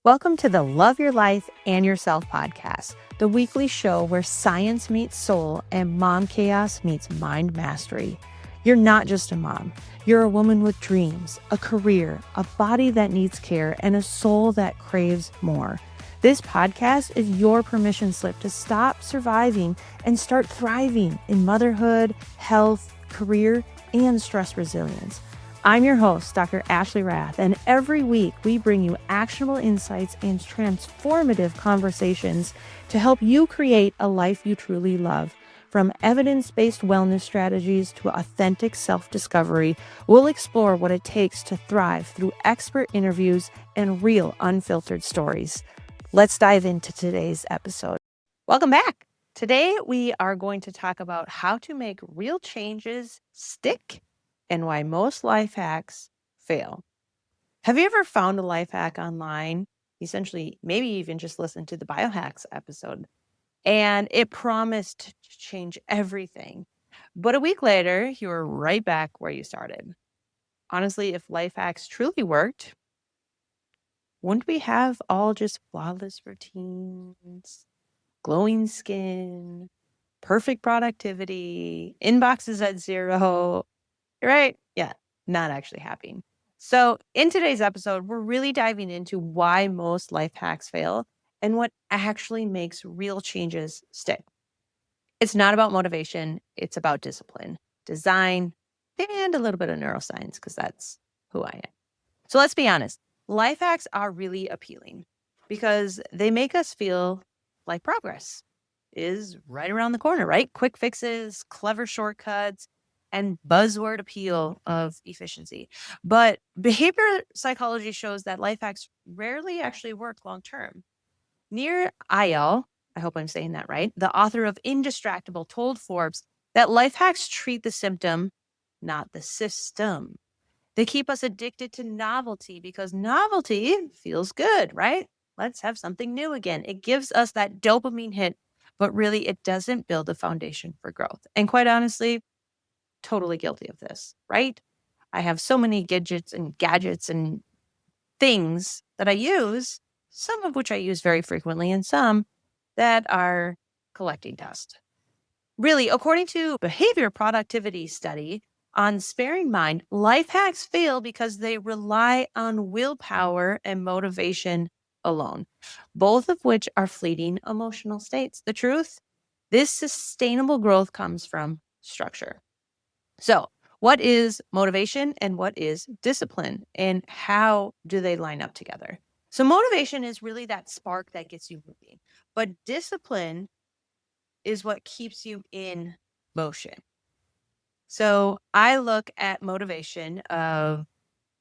Welcome to the Love Your Life and Yourself podcast, the weekly show where science meets soul and mom chaos meets mind mastery. You're not just a mom. You're a woman with dreams, a career, a body that needs care, and a soul that craves more. This podcast is your permission slip to stop surviving and start thriving in motherhood, health, career, and stress resilience. I'm your host, Dr. Ashley Rath, and every week we bring you actionable insights and transformative conversations to help you create a life you truly love. From evidence-based wellness strategies to authentic self-discovery, we'll explore what it takes to thrive through expert interviews and real unfiltered stories. Let's dive into today's episode. Welcome back. Today we are going to talk about how to make real changes stick and why most life hacks fail. Have you ever found a life hack online? Essentially, maybe even just listened to the biohacks episode, and it promised to change everything. But a week later, you were right back where you started. Honestly, if life hacks truly worked, wouldn't we have all just flawless routines, glowing skin, perfect productivity, inboxes at zero, right? Yeah, not actually happening. So, in today's episode, we're really diving into why most life hacks fail and what actually makes real changes stick. It's not about motivation, it's about discipline, design, and a little bit of neuroscience, because that's who I am. So, let's be honest, life hacks are really appealing because they make us feel like progress is right around the corner, right? Quick fixes, clever shortcuts, and buzzword appeal of efficiency. But behavior psychology shows that life hacks rarely actually work long term. Near IL, I hope I'm saying that right, the author of Indistractable told Forbes that life hacks treat the symptom, not the system. They keep us addicted to novelty because novelty feels good, right? Let's have something new again. It gives us that dopamine hit, but really it doesn't build a foundation for growth. And quite honestly, totally guilty of this, right? I have so many gadgets and things that I use, some of which I use very frequently and some that are collecting dust. Really, according to behavior productivity study on sparing mind, life hacks fail because they rely on willpower and motivation alone, both of which are fleeting emotional states. The truth, this sustainable growth comes from structure. So, what is motivation and what is discipline, and how do they line up together? So, motivation is really that spark that gets you moving, but discipline is what keeps you in motion. So I look at motivation of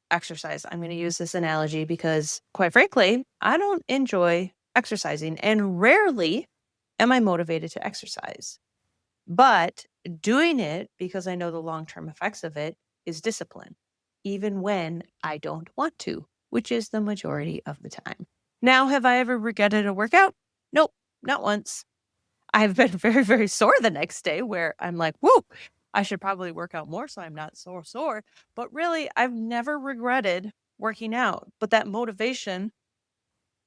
exercise. I'm going to use this analogy because, quite frankly, I don't enjoy exercising and rarely am I motivated to exercise. But doing it because I know the long term effects of it is discipline, even when I don't want to, which is the majority of the time. Now, have I ever regretted a workout? Nope, not once. I've been very, very sore the next day where I'm like, whoa, I should probably work out more so I'm not so sore. But really, I've never regretted working out. But that motivation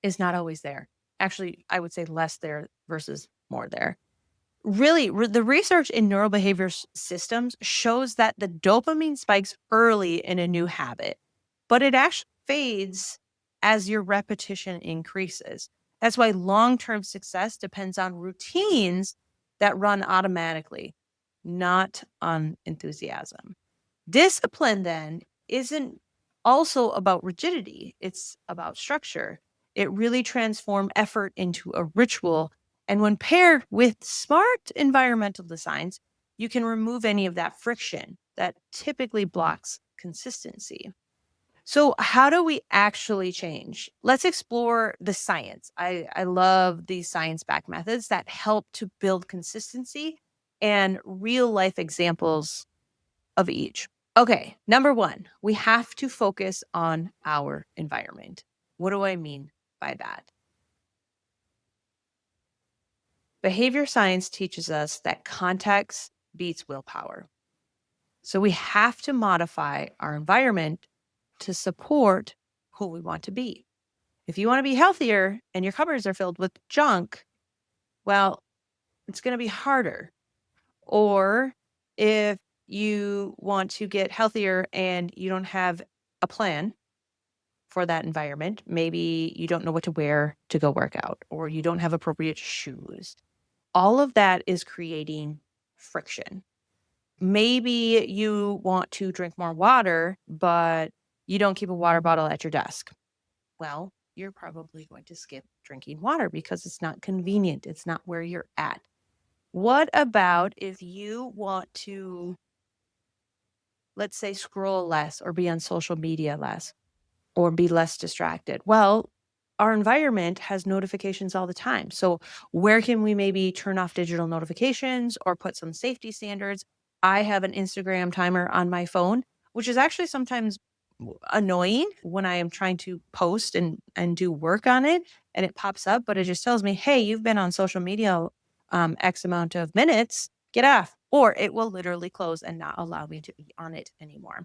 is not always there. Actually, I would say less there versus more there. Really, the research in neurobehavior systems shows that the dopamine spikes early in a new habit, but it actually fades as your repetition increases. That's why long-term success depends on routines that run automatically, not on enthusiasm. Discipline then isn't also about rigidity, it's about structure. It really transforms effort into a ritual. And when paired with smart environmental designs, you can remove any of that friction that typically blocks consistency. So, how do we actually change? Let's explore the science. I love these science backed methods that help to build consistency and real life examples of each. Okay, number one, we have to focus on our environment. What do I mean by that? Behavior science teaches us that context beats willpower. So we have to modify our environment to support who we want to be. If you want to be healthier and your cupboards are filled with junk, well, it's going to be harder. Or if you want to get healthier and you don't have a plan for that environment, maybe you don't know what to wear to go work out, or you don't have appropriate shoes. All of that is creating friction. Maybe you want to drink more water, but you don't keep a water bottle at your desk. Well, you're probably going to skip drinking water because it's not convenient. It's not where you're at. What about if you want to, let's say, scroll less or be on social media less or be less distracted? Well, our environment has notifications all the time. So where can we maybe turn off digital notifications or put some safety standards? I have an Instagram timer on my phone, which is actually sometimes annoying when I am trying to post and do work on it and it pops up, but it just tells me, hey, you've been on social media X amount of minutes, get off, or it will literally close and not allow me to be on it anymore.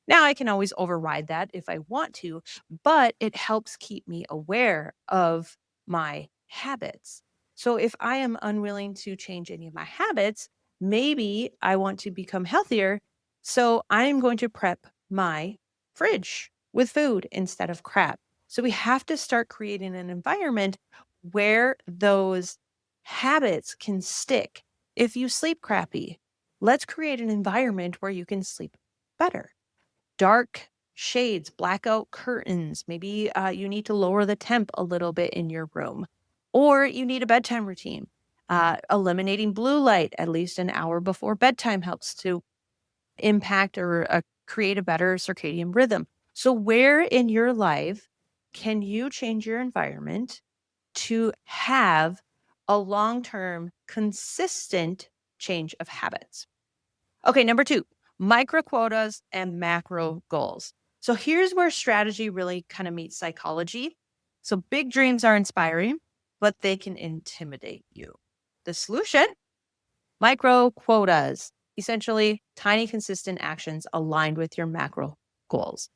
Now, I can always override that if I want to, but it helps keep me aware of my habits. So if I am unwilling to change any of my habits, maybe I want to become healthier. So I'm going to prep my fridge with food instead of crap. So we have to start creating an environment where those habits can stick. If you sleep crappy, let's create an environment where you can sleep better. Dark shades, blackout curtains. Maybe you need to lower the temp a little bit in your room, or you need a bedtime routine. Eliminating blue light at least an hour before bedtime helps to impact or create a better circadian rhythm. So, where in your life can you change your environment to have a long term, consistent change of habits? Okay, number 2, micro quotas and macro goals. So here's where strategy really kind of meets psychology. So big dreams are inspiring, but they can intimidate you. The solution, micro quotas, essentially tiny consistent actions aligned with your macro goals.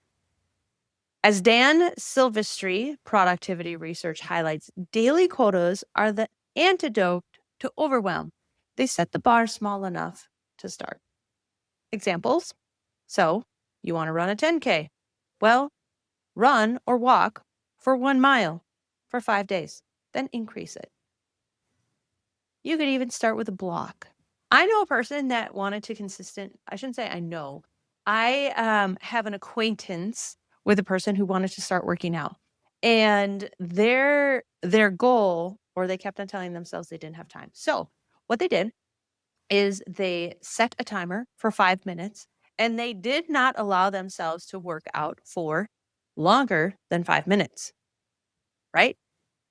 As Dan Silvestri, productivity research highlights, daily quotas are the antidote to overwhelm. They set the bar small enough to start. Examples. So you want to run a 10K. Well, run or walk for 1 mile for 5 days, then increase it. You could even start with a block. I know a person that wanted to I shouldn't say I know. I have an acquaintance with a person who wanted to start working out. And their goal, or they kept on telling themselves they didn't have time. So what they did is they set a timer for 5 minutes and they did not allow themselves to work out for longer than 5 minutes, right?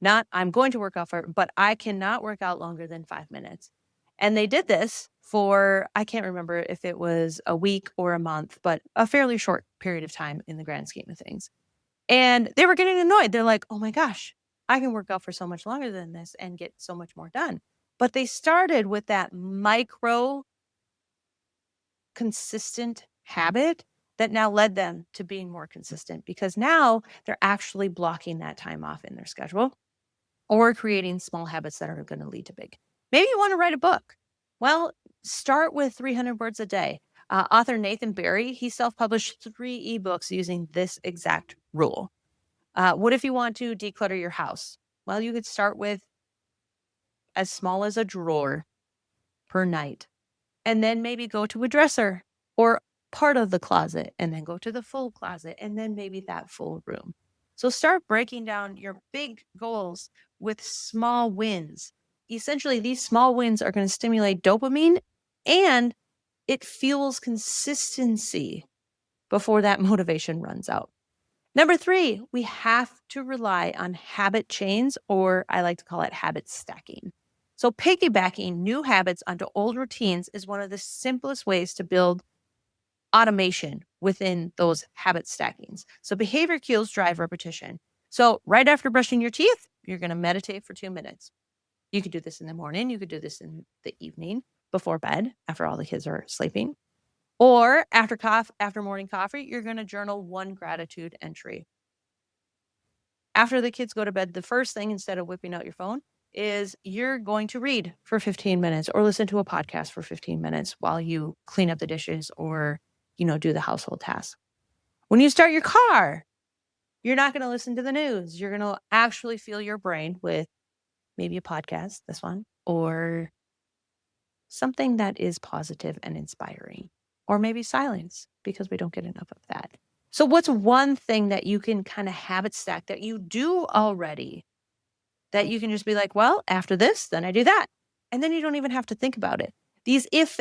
Not I'm going to work out but I cannot work out longer than 5 minutes. And they did this for, I can't remember if it was a week or a month, but a fairly short period of time in the grand scheme of things. And they were getting annoyed. They're like, oh my gosh, I can work out for so much longer than this and get so much more done. But they started with that micro consistent habit that now led them to being more consistent because now they're actually blocking that time off in their schedule or creating small habits that are going to lead to big. Maybe you want to write a book. Well, start with 300 words a day. Author Nathan Barry, he self-published 3 ebooks using this exact rule. What if you want to declutter your house? Well, you could start with as small as a drawer per night, and then maybe go to a dresser or part of the closet, and then go to the full closet, and then maybe that full room. So start breaking down your big goals with small wins. Essentially, these small wins are going to stimulate dopamine and it fuels consistency before that motivation runs out. Number 3, we have to rely on habit chains, or I like to call it habit stacking. So piggybacking new habits onto old routines is one of the simplest ways to build automation within those habit stackings. So behavior cues drive repetition. So right after brushing your teeth, you're going to meditate for 2 minutes. You could do this in the morning. You could do this in the evening before bed, after all the kids are sleeping. Or after morning coffee, you're going to journal 1 gratitude entry. after the kids go to bed, the first thing, instead of whipping out your phone, is you're going to read for 15 minutes or listen to a podcast for 15 minutes while you clean up the dishes or, do the household tasks. When you start your car, you're not going to listen to the news. You're going to actually fill your brain with maybe a podcast, this one, or something that is positive and inspiring, or maybe silence, because we don't get enough of that. So what's one thing that you can kind of habit stack that you do already that you can just be like, well, after this, then I do that. And then you don't even have to think about it. These if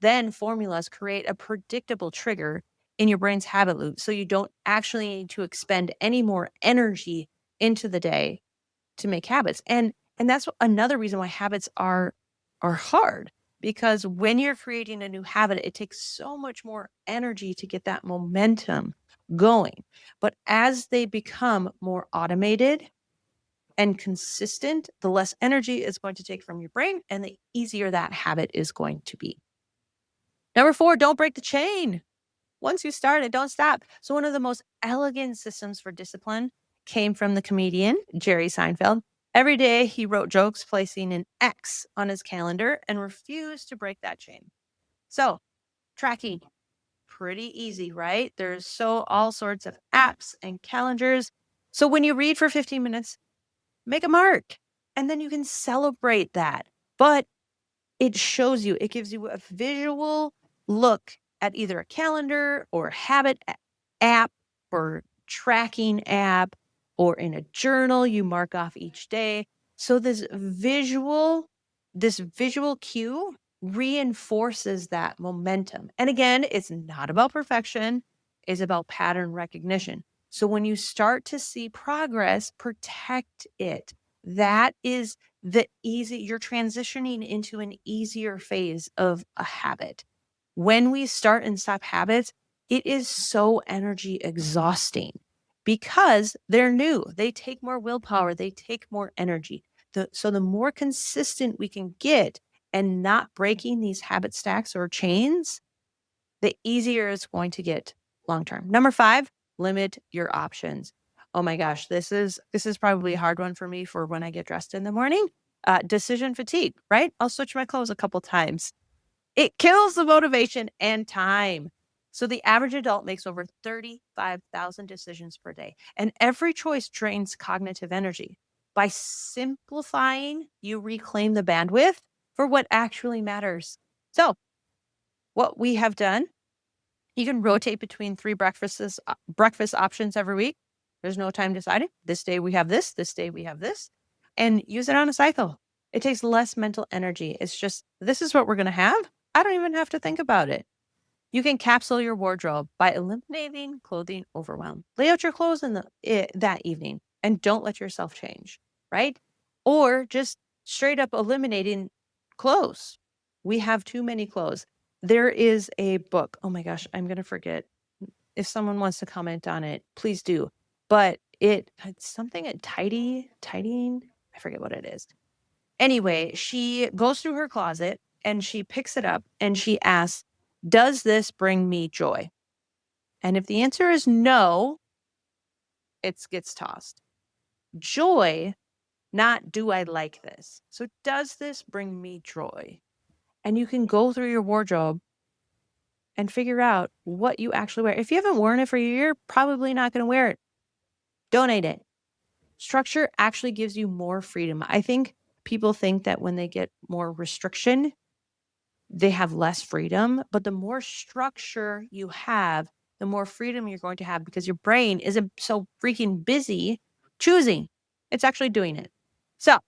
then formulas create a predictable trigger in your brain's habit loop. So you don't actually need to expend any more energy into the day to make habits. And that's another reason why habits are hard, because when you're creating a new habit, it takes so much more energy to get that momentum going. But as they become more automated and consistent, the less energy it's going to take from your brain and the easier that habit is going to be. Number 4, don't break the chain. Once you start it, don't stop. So one of the most elegant systems for discipline came from the comedian Jerry Seinfeld. Every day he wrote jokes, placing an X on his calendar, and refused to break that chain. So tracking, pretty easy, right? There's all sorts of apps and calendars. So when you read for 15 minutes, make a mark, and then you can celebrate that. But it gives you a visual look at either a calendar or habit app or tracking app, or in a journal, you mark off each day. So this visual cue reinforces that momentum. And again, it's not about perfection, it's about pattern recognition. So when you start to see progress, protect it. That is you're transitioning into an easier phase of a habit. When we start and stop habits, it is so energy exhausting because they're new. They take more willpower, they take more energy. So the more consistent we can get and not breaking these habit stacks or chains, the easier it's going to get long term. Number 5, limit your options. Oh my gosh, this is probably a hard one for me for when I get dressed in the morning. Decision fatigue, right? I'll switch my clothes a couple times. It kills the motivation and time. So the average adult makes over 35,000 decisions per day, and every choice drains cognitive energy. By simplifying, you reclaim the bandwidth for what actually matters. So what we have done, you can rotate between 3 breakfast options every week. There's no time deciding. This day we have this day we have this, and use it on a cycle. It takes less mental energy. It's just, this is what we're going to have. I don't even have to think about it. You can capsule your wardrobe by eliminating clothing overwhelm. Lay out your clothes that evening and don't let yourself change, right? Or just straight up eliminating clothes. We have too many clothes. There is a book. Oh my gosh, I'm going to forget. If someone wants to comment on it, please do. But it's something at tidying. I forget what it is. Anyway, she goes through her closet and she picks it up and she asks, does this bring me joy? And if the answer is no, it gets tossed. Joy, not do I like this? So does this bring me joy? And you can go through your wardrobe and figure out what you actually wear. If you haven't worn it for a year, probably not going to wear it. Donate it. Structure actually gives you more freedom. I think people think that when they get more restriction, they have less freedom. But the more structure you have, the more freedom you're going to have, because your brain isn't so freaking busy choosing. It's actually doing it. So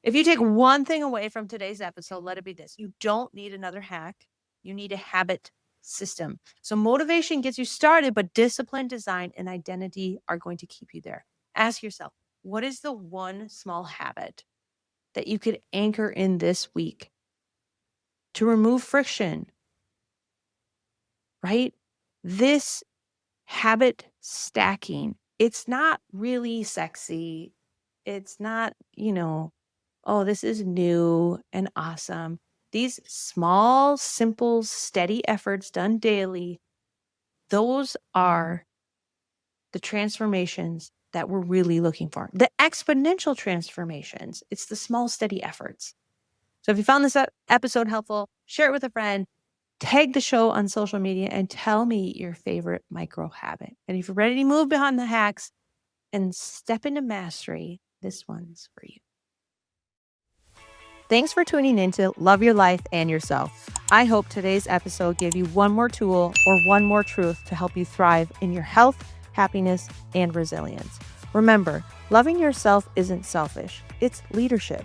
if you take one thing away from today's episode, let it be this. You don't need another hack. You need a habit system. So motivation gets you started, but discipline, design, and identity are going to keep you there. Ask yourself, what is the one small habit that you could anchor in this week to remove friction, right? This habit stacking, it's not really sexy. It's not, oh, this is new and awesome. These small, simple, steady efforts done daily, those are the transformations that we're really looking for. The exponential transformations, it's the small, steady efforts. So if you found this episode helpful, share it with a friend, tag the show on social media, and tell me your favorite micro habit. And if you're ready to move beyond the hacks and step into mastery, this one's for you. Thanks for tuning in to Love Your Life and Yourself. I hope today's episode gave you one more tool or one more truth to help you thrive in your health, happiness, and resilience. Remember, loving yourself isn't selfish, it's leadership.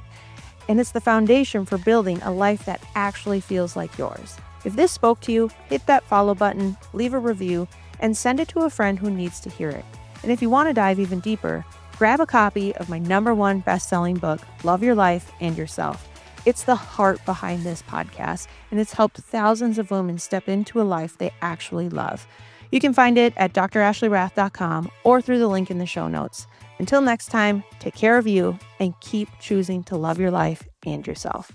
And it's the foundation for building a life that actually feels like yours. If this spoke to you, hit that follow button, leave a review, and send it to a friend who needs to hear it. And if you want to dive even deeper, grab a copy of my #1 best-selling book, Love Your Life and Yourself. It's the heart behind this podcast, and it's helped thousands of women step into a life they actually love. You can find it at drashleyrath.com or through the link in the show notes. Until next time, take care of you and keep choosing to love your life and yourself.